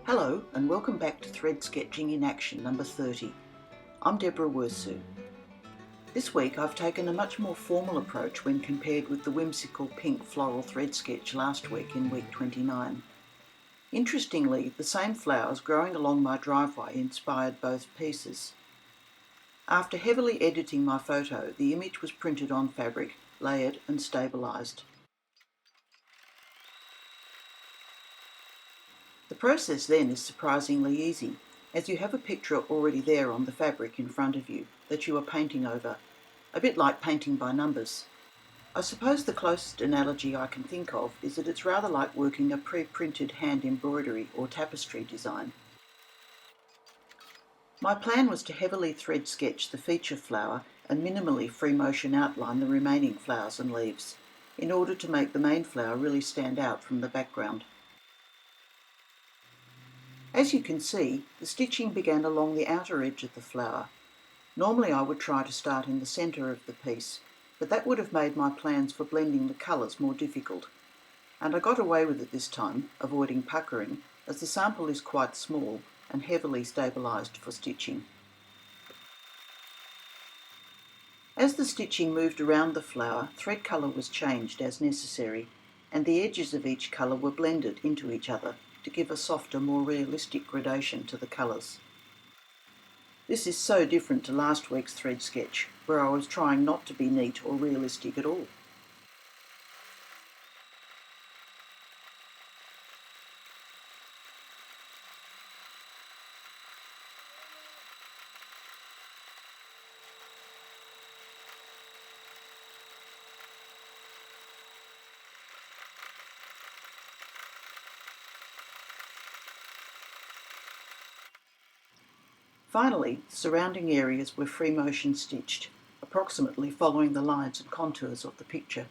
Hello and welcome back to Thread Sketching in Action number 30. I'm Deborah Wirsu. This week I've taken a much more formal approach when compared with the whimsical pink floral thread sketch last week in week 29. Interestingly, the same flowers growing along my driveway inspired both pieces. After heavily editing my photo, the image was printed on fabric, layered and stabilised. The process then is surprisingly easy, as you have a picture already there on the fabric in front of you that you are painting over, a bit like painting by numbers. I suppose the closest analogy I can think of is that it's rather like working a pre-printed hand embroidery or tapestry design. My plan was to heavily thread sketch the feature flower and minimally free motion outline the remaining flowers and leaves, in order to make the main flower really stand out from the background. As you can see, the stitching began along the outer edge of the flower. Normally I would try to start in the centre of the piece, but that would have made my plans for blending the colours more difficult. And I got away with it this time, avoiding puckering, as the sample is quite small and heavily stabilised for stitching. As the stitching moved around the flower, thread colour was changed as necessary, and the edges of each colour were blended into each other to give a softer, more realistic gradation to the colours. This is so different to last week's thread sketch, where I was trying not to be neat or realistic at all. Finally, surrounding areas were free motion stitched, approximately following the lines and contours of the picture.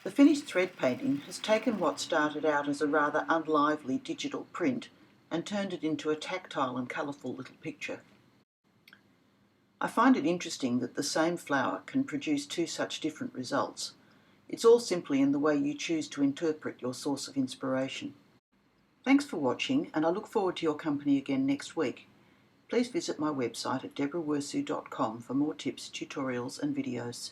The finished thread painting has taken what started out as a rather unlively digital print and turned it into a tactile and colourful little picture. I find it interesting that the same flower can produce two such different results. It's all simply in the way you choose to interpret your source of inspiration. Thanks for watching, and I look forward to your company again next week. Please visit my website at deborahwirsu.com for more tips, tutorials and videos.